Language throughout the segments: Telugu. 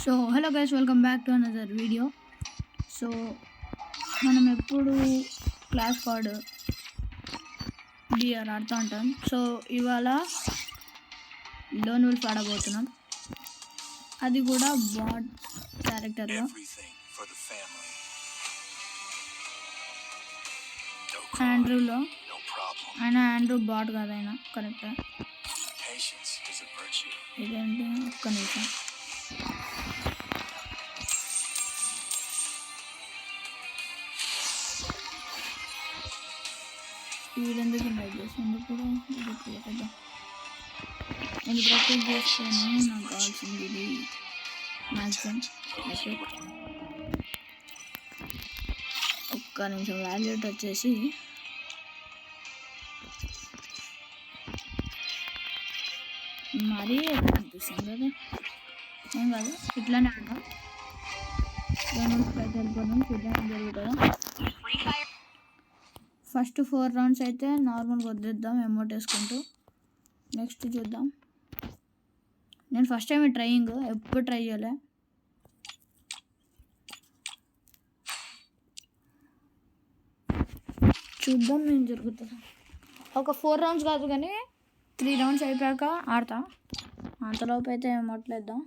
So hello guys, welcome back to another video. So మనం ఎప్పుడు క్లాస్ కార్డ్ డిఆర్ ఆడుతూ ఉంటాం. సో ఇవాళ లోన్ విల్ఫ్ ఆడబోతున్నాం, అది కూడా బాట్ క్యారెక్టర్లో. ఆండ్రూలో ఆయన ఆండ్రూ బాట్ కాదు, ఆయన కరెక్ట్. ఇదేంటి ఒక్క నిమిషం. వీడెందుకు ఇన్వైట్ చేసింది ఇప్పుడు? నేను ప్రొటెక్ట్ చేస్తాను, నాకు కావాల్సింది ఇది మ్యాక్సిమం. ఒక్క నిమిషం. వాల్యూట్ వచ్చేసి మరీ ఎక్కువ అనిపిస్తుంది కదా, ఏం కాదు, ఇట్లానే ఆడదాం. వెళ్ళిపోదాం, చూద్దాం ఏం జరుగుతుందో. ఫస్ట్ 4 రౌండ్స్ అయితే నార్మల్గా వదిలేద్దాం అమౌంట్ వేసుకుంటూ. నెక్స్ట్ చూద్దాం. నేను ఫస్ట్ టైం ట్రయింగ్, ఎప్పుడు ట్రై చేయలే. చూద్దాం ఏం జరుగుతుందో. ఒక 4 రౌండ్స్ కాదు కానీ 3 రౌండ్స్ అయిపోయాక ఆడతా. అంతలోపు అయితే అమౌంట్ వేద్దాం.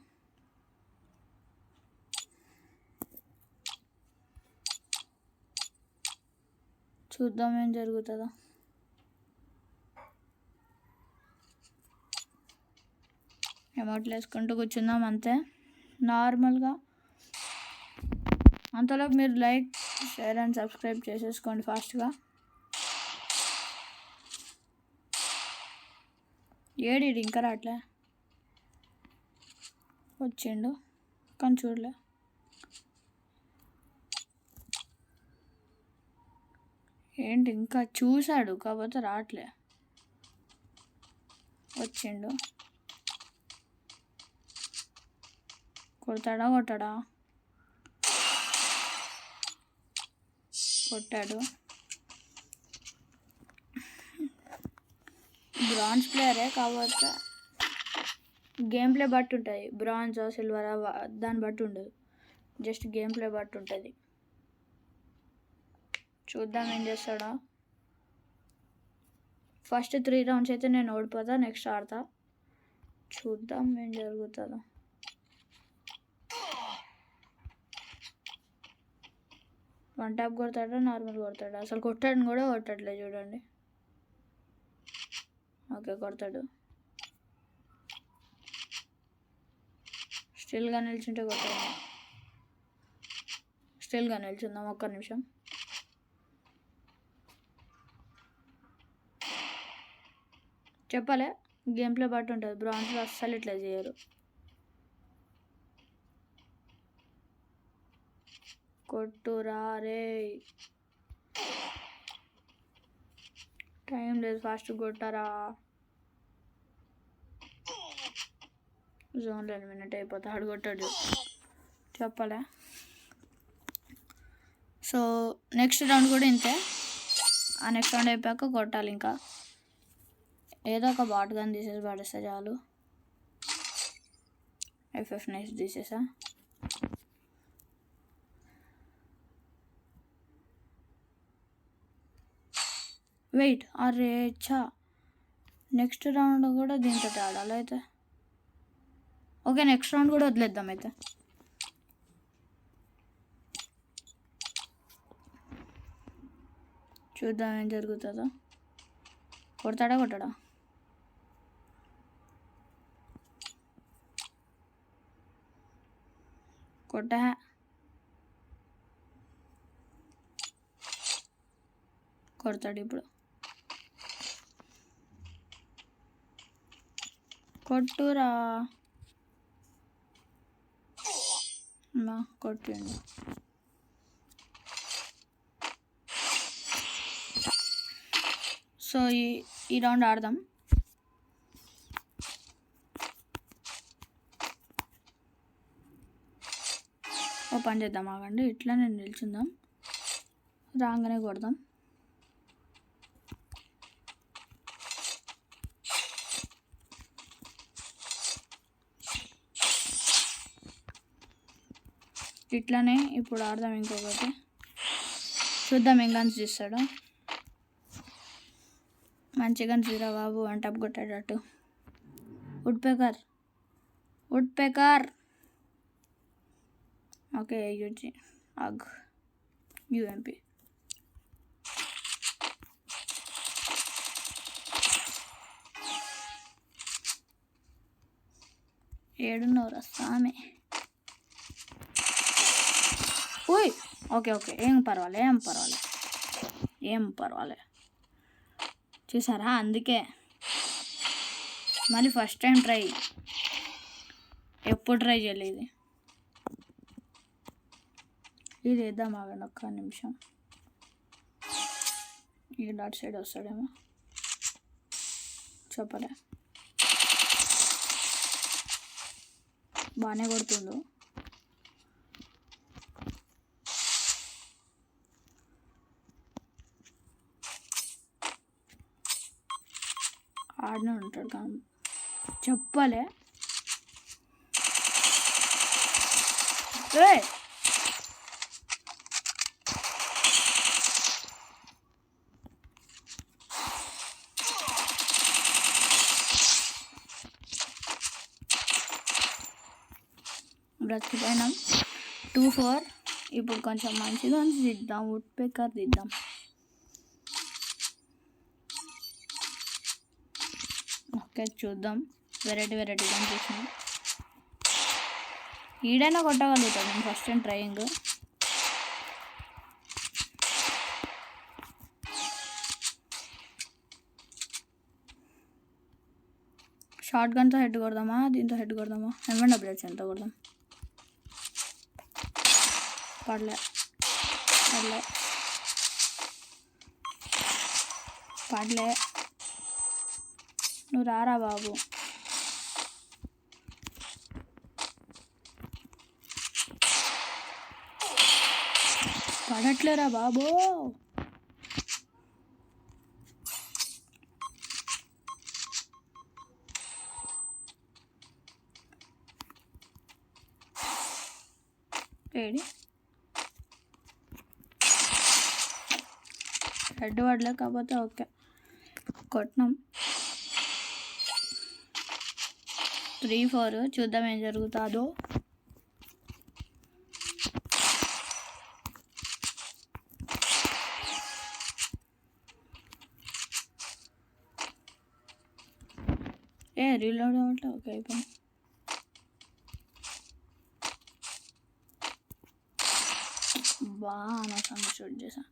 చూద్దాం ఏం జరుగుతుందో. అమౌంట్లు వేసుకుంటూ కూర్చుందాం అంతే నార్మల్గా. అంతలోపు మీరు లైక్, షేర్ అండ్ సబ్స్క్రైబ్ చేసేసుకోండి ఫాస్ట్గా. ఏడి ఇంకా రావట్లే, వచ్చిండు కానీ చూడలే. ఏంటి ఇంకా చూశాడు కాకపోతే రావట్లే. వచ్చిండు, కొడతాడా కొట్టాడా? కొట్టాడు. బ్రాంజ్ ప్లేయరే కాకపోతే గేమ్ ప్లే బట్టి ఉంటుంది. బ్రాంజ్ సిల్వర్ దాన్ని బట్టి ఉండదు, జస్ట్ గేమ్ ప్లే బట్టి ఉంటుంది. చూద్దాం ఏం చేస్తాడో. ఫస్ట్ 3 రౌండ్స్ అయితే నేను ఓడిపోతా, నెక్స్ట్ ఆడతా. చూద్దాం ఏం జరుగుతుందో. వన్ ట్యాప్ కొడతాడా, నార్మల్ కొడతాడా? అసలు కొట్టాడని కూడా కొట్టట్లే చూడండి. ఓకే కొడతాడు. స్టిల్గా నిల్చుంటే కొట్టాడు. స్టిల్గా నిల్చుందాం ఒక్క నిమిషం. చెప్పలే, గేమ్ ప్లే బట్టి ఉంటుంది. బ్రాంజ్లో అస్సలు ఇట్లా చేయరు. కొట్టురా రే, టైం లేదు, ఫాస్ట్ కొట్టారా. జోన్లో ఎలిమినేట్ అయిపోతా. ఆడు కొట్టాడు చెప్పలే. సో నెక్స్ట్ రౌండ్ కూడా ఇంతే. ఆ నెక్స్ట్ రౌండ్ అయిపోయాక కొట్టాలి. ఇంకా ఏదో ఒక బాట్ గన్ తీసేసి పడేస్తా చాలు. FF nice తీసేసా. వెయిట్, అరే చా, నెక్స్ట్ రౌండ్ కూడా దీంతో ఆడాలి అయితే. ఓకే నెక్స్ట్ రౌండ్ కూడా వదిలేద్దాం అయితే. చూద్దాం ఏం జరుగుతుందో. కొడతాడా కొట్టాడా? కొట్టా. కొడతాడు ఇప్పుడు. కొట్టురా. కొట్టండి. సో ఈ రౌండ్ ఆడదాం. ఓ పని చేద్దాం, ఆగండి, ఇట్లా నేను నిల్చుందాం, రాగానే కొడదాం. ఇట్లానే ఇప్పుడు ఆడదాం ఇంకొకటి. చూద్దాం ఏం గన్స్ తీస్తాడు. మంచి గన్స్ తీరా బాబు, వన్ టాప్ కొట్టేటట్టు. Woodpecker. ఓకే యూజీ అగ్ యూఎంపీ. ఏడున్నవరా సామె. ఓయ్ ఓకే ఏం పర్వాలే. చూసారా, అందుకే మళ్ళీ ఫస్ట్ టైం ట్రై, ఎప్పుడు ట్రై చేయలేదు. ఇది వేద్దాం, ఆగండి ఒక్క నిమిషం. ఈ డాట్ సైడ్ వస్తాడేమో, చెప్పలే. బాగానే కొడుతుండు. ఆడనే ఉంటాడు కానీ చెప్పలే. బ్రతికిపోయినాం. 2-4. ఇప్పుడు కొంచెం మంచిగా దిద్దాం, వుడ్ పేకర్ దిద్దాం. ఓకే చూద్దాం, వెరైటీగా చూసినాం. ఈడైనా కొట్టగలుగుతాం, నేను ఫస్ట్ టైం ట్రయింగ్. షార్ట్ గన్తో హెడ్ కొడదామా, దీంతో హెడ్ కొడదామా? M1W ఎంత కొడదాం? పడలే. నువ్వు రారా బాబు. పడట్లేరా బాబు. ఏడి హెడ్ పడలే, కాకపోతే ఓకే కొట్టినాం. 3-4. చూద్దాం ఏం జరుగుతుందో. రీలోడ్ అవ్వట్లే. ఓకే అయిపోయింది. అనవసరంగా షూట్ చేసా.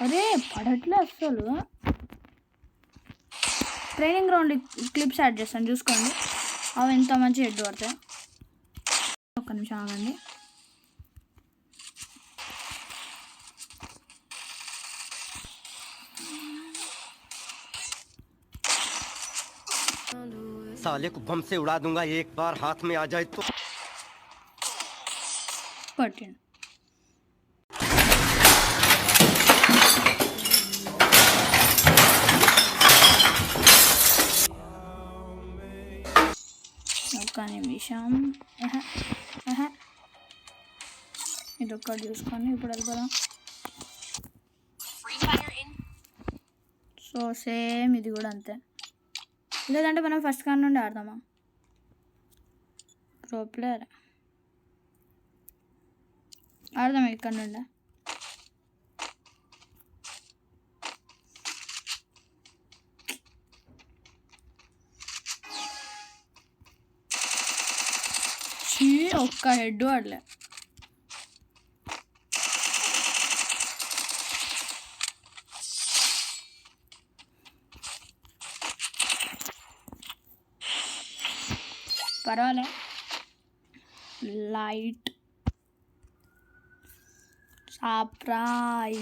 అరే పడట్లే అసలు. ట్రైనింగ్ గ్రౌండ్ క్లిప్స్ యాడ్ చేస్తాను, చూసుకోండి. అవి ఎంత మంచి హెడ్ పడతాయి. ఒక్క నిమిషం ఆగండి. साले को बम से उड़ा दूंगा एक बार हाथ में आ जाए तो. పట్టిండు. ఒక్క నిమిషం. ఇది ఒక్కటి చూసుకొని ఇప్పుడు వెళ్ళిపోదాం. సో సేమ్ ఇది కూడా అంతే. లేదంటే మనం ఫస్ట్ కార్ నుండి ఆడదామా? ప్రో ప్లేయర్ ఆడదామా ఇక్కడ నుండి? ఒక్క హెడ్ ఆడలే. పర్వాలే. Light surprise.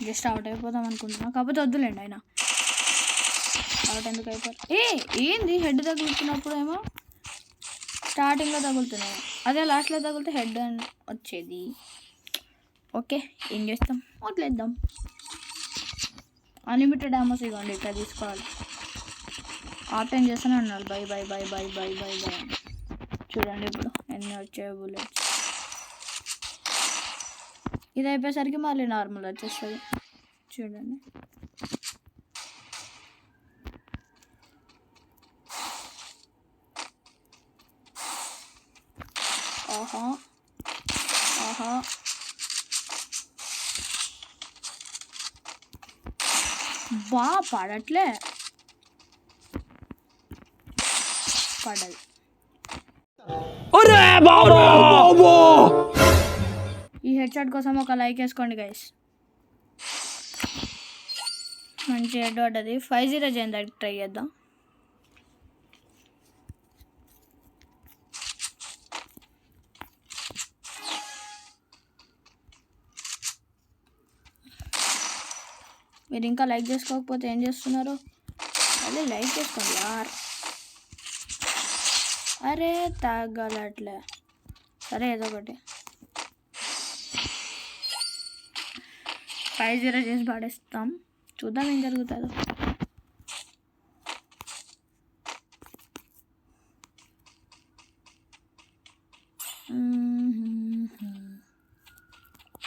జస్ట్ అవుట్ అయిపోదాం అనుకుంటున్నా, కాకపోతే వద్దులేండి. అయినా అవుట్ ఎందుకు అయిపోతుంది? ఏంది హెడ్ తగులుతున్నప్పుడు ఏమో స్టార్టింగ్లో తగులుతున్నాయి, అదే లాస్ట్లో తగిలితే హెడ్ వచ్చేది. ఓకే, ఏం చేస్తాం, వదిలేద్దాం. అన్లిమిటెడ్ అమౌస్ ఇవ్వండి, ఇక్కడ తీసుకోవాలి. ఆప్టైన్ చేస్తూనే అన్నాడు by by by by by by by అని. చూడండి ఇప్పుడు ఎన్ని వచ్చాయి బుల్లెట్స్. ఇది అయిపోయేసరికి మళ్ళీ నార్మల్ వచ్చేస్తుంది. చూడండి, ఆహా ఆహా. పడట్లే, పడదు. ఈ హెడ్ షాట్ కోసం ఒక లైక్ వేసుకోండి గైస్. మంచి హెడ్ పడ్డది. 5-0 చేయండి, ట్రై చేద్దాం. మీరు ఇంకా లైక్ చేసుకోకపోతే ఏం చేస్తున్నారు? అదే లైక్ చేసుకోండి యార్. అరే తాగలట్లే. సరే ఏదో ఒకటి 5-0 చేసి పాడేస్తాం. చూద్దాం ఏం జరుగుతుందో.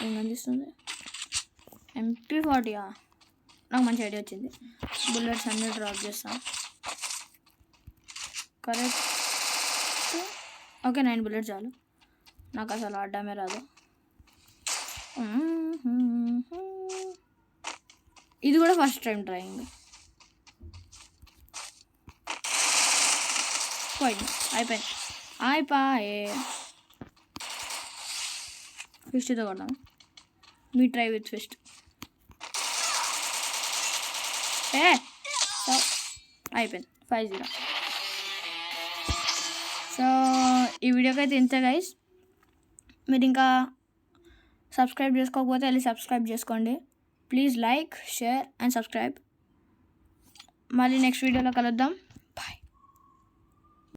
ఏం కనిపిస్తుంది? MP40. నాకు మంచి ఐడియా వచ్చింది. బుల్లెట్స్ అన్నీ డ్రాప్ చేస్తాం. కరెక్ట్. ఓకే, 9 బుల్లెట్స్ చాలు. నాకు అసలు ఆడమే రాదు. ఇది కూడా ఫస్ట్ టైం ట్రయింగ్. పోయింది, అయిపోయి ఫిస్ట్తో కొడదాం. మీ ట్రై విత్ ఫిస్ట్. అయిపోయింది 5-0. సో ఈ వీడియోకి అయితే ఇంతే గైస్. మీరు ఇంకా సబ్స్క్రైబ్ చేసుకోకపోతే వెళ్ళి సబ్స్క్రైబ్ చేసుకోండి. Please like, share and subscribe. మళ్ళీ నెక్స్ట్ వీడియోలో కలుద్దాం.